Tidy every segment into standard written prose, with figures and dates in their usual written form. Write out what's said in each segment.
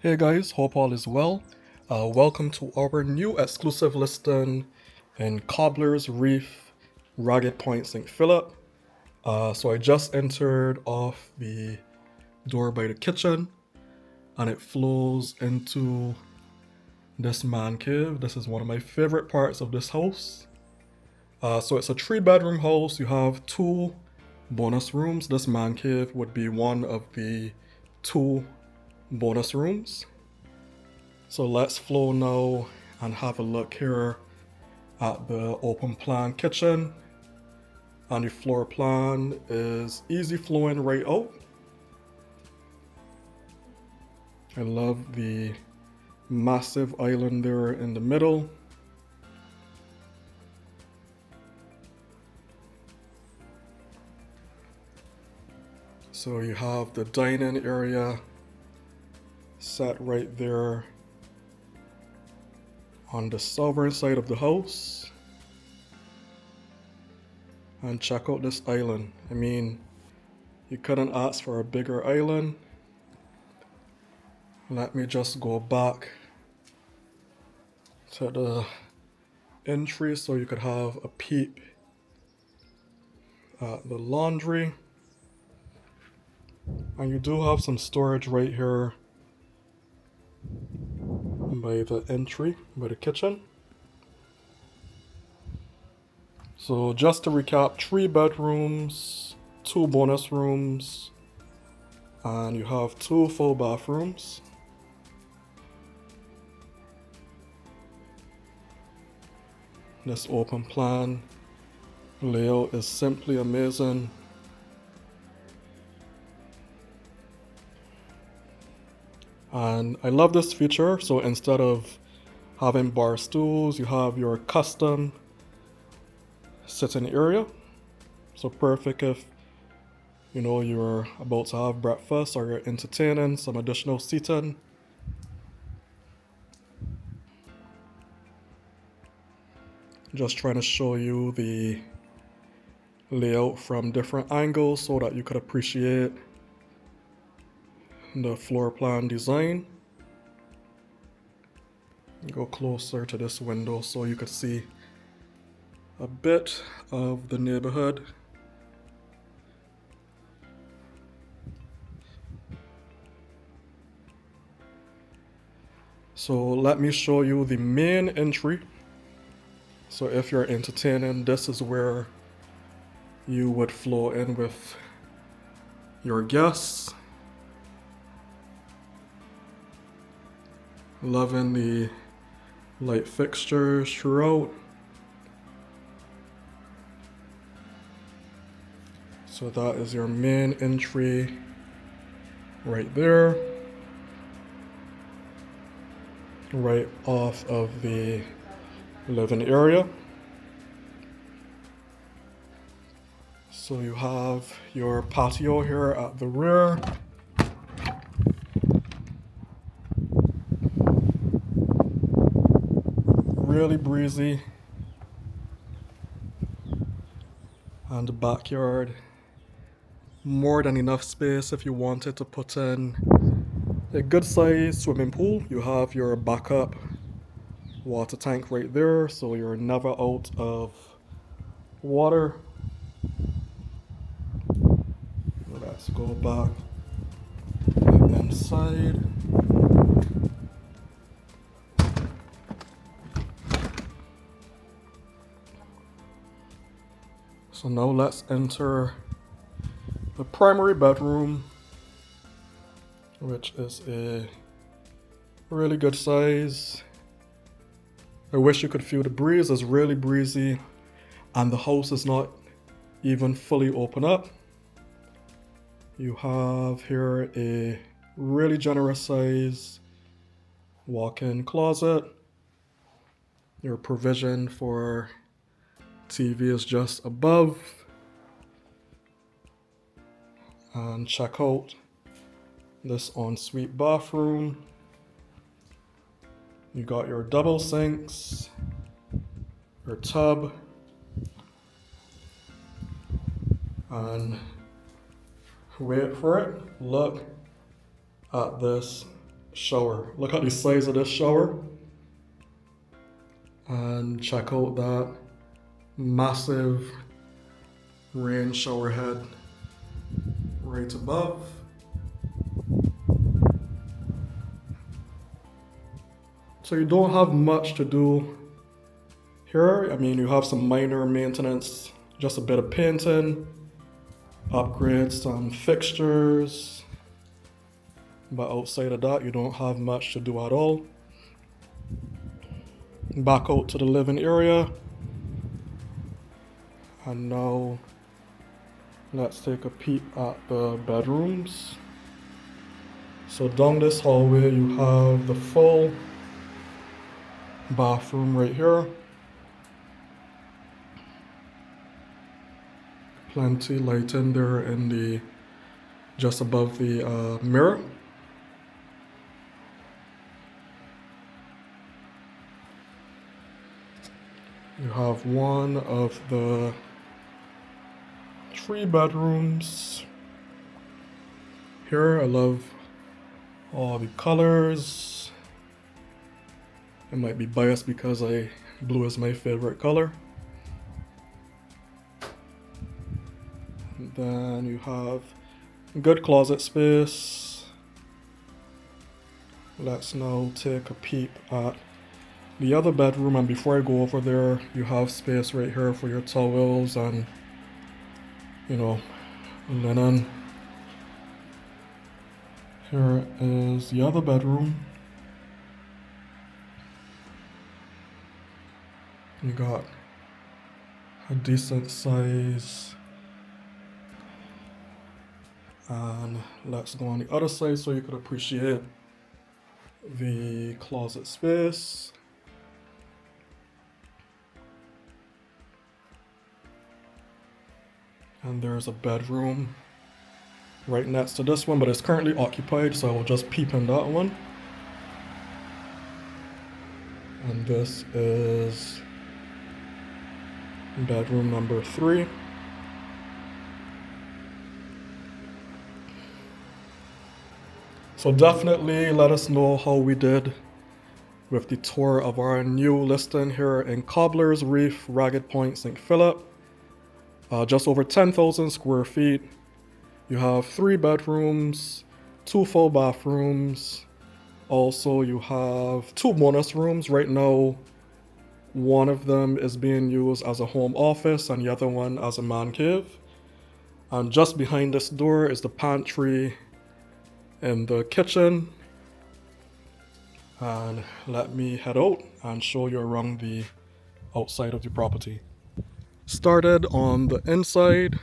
Hey guys, hope all is well. Welcome to our new exclusive listing in Cobbler's Reef, Ragged Point, St. Philip. So I just entered off the door by the kitchen and it flows into this man cave. This is one of my favorite parts of this house. So it's a 3-bedroom house. You have 2 bonus rooms. This man cave would be one of the 2 bonus rooms. So let's flow now and have a look here at the open plan kitchen. And the floor plan is easy flowing right out. I love the massive island there in the middle. So you have the dining area set right there on the southern side of the house. And check out this island. I mean, you couldn't ask for a bigger island. Let me just go back to the entry so you could have a peep at the laundry. And you do have some storage right here by the entry, by the kitchen. So just to recap, 3 bedrooms, 2 bonus rooms, and you have 2 full bathrooms. This open plan layout is simply amazing. And I love this feature. So instead of having bar stools, you have your custom sitting area. So perfect if you're about to have breakfast or you're entertaining, some additional seating. Just trying to show you the layout from different angles so that you could appreciate the floor plan design. Go closer to this window so you could see a bit of the neighborhood. So let me show you the main entry. So if you're entertaining, this is where you would flow in with your guests. Loving the light fixtures throughout. So that is your main entry right there. Right off of the living area. So you have your patio here at the rear. Really breezy. And the backyard, more than enough space if you wanted to put in a good sized swimming pool. You have your backup water tank right there, so you're never out of water. Let's go back inside. So now let's enter the primary bedroom, which is a really good size. I wish you could feel the breeze. It's really breezy and the house is not even fully open up. You have here a really generous size walk-in closet. Your provision for TV is just above. And check out this ensuite bathroom. You got your double sinks, your tub, and wait for it, look at this shower. Look at the size of this shower. And check out that massive rain shower head right above. So you don't have much to do here. I mean, you have some minor maintenance, just a bit of painting, upgrade some fixtures, but outside of that, you don't have much to do at all. Back out to the living area, and now let's take a peep at the bedrooms. So down this hallway, you have the full bathroom right here. Plenty light in there in the just above the mirror. You have one of the 3 bedrooms here. I love all the colors. I might be biased because blue is my favorite color. And then you have good closet space. Let's now take a peep at the other bedroom, and before I go over there, you have space right here for your towels and, you know, linen. Here is the other bedroom. You got a decent size. And let's go on the other side so you could appreciate the closet space. And there's a bedroom right next to this one, but it's currently occupied, so I will just peep in that one. And this is bedroom number 3. So definitely let us know how we did with the tour of our new listing here in Cobbler's Reef, Ragged Point, St. Philip. Just over 10,000 square feet. You have 3 bedrooms, 2 full bathrooms. Also, you have 2 bonus rooms. Right now, one of them is being used as a home office and the other one as a man cave. And just behind this door is the pantry and the kitchen. And let me head out and show you around the outside of the property. Started on the inside,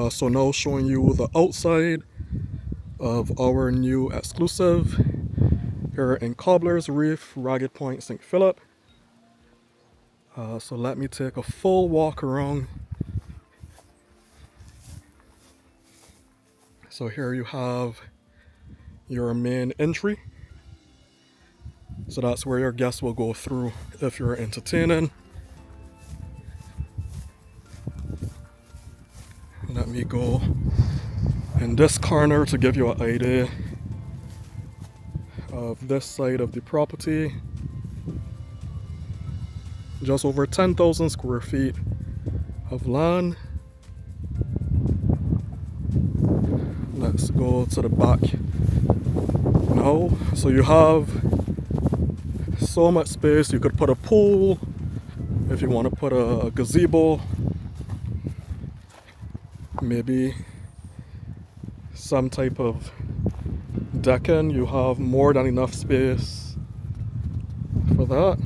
so now showing you the outside of our new exclusive here in Cobbler's Reef, Ragged Point, St. Philip. So let me take a full walk around. So here you have your main entry. So that's where your guests will go through if you're entertaining. Let me go in this corner to give you an idea of this side of the property. Just over 10,000 square feet of land. Let's go to the back now. So you have so much space. You could put a pool if you want to put a gazebo. Maybe some type of decking. You have more than enough space for that.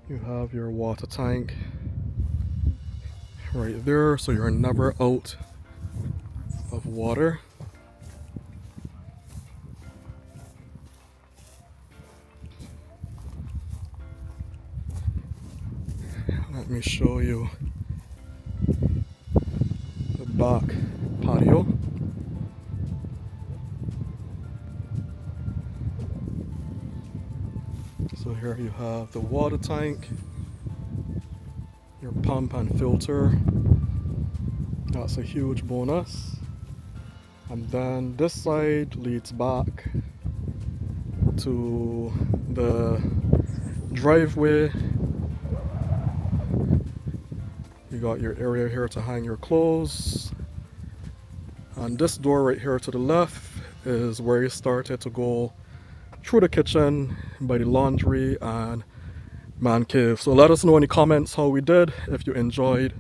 You have your water tank right there, so you're never out of water. Let me show you the back patio. So here you have the water tank, your pump and filter, That's a huge bonus. And then this side leads back to the driveway. You got your area here to hang your clothes. And this door right here to the left is where you started to go through the kitchen by the laundry and man cave. So let us know in the comments how we did, if you enjoyed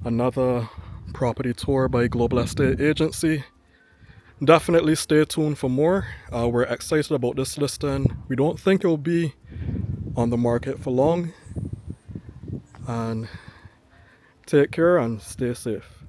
another property tour by Global Estate Agency. Definitely stay tuned for more. We're excited about this listing. We don't think it'll be on the market for long. And take care and stay safe.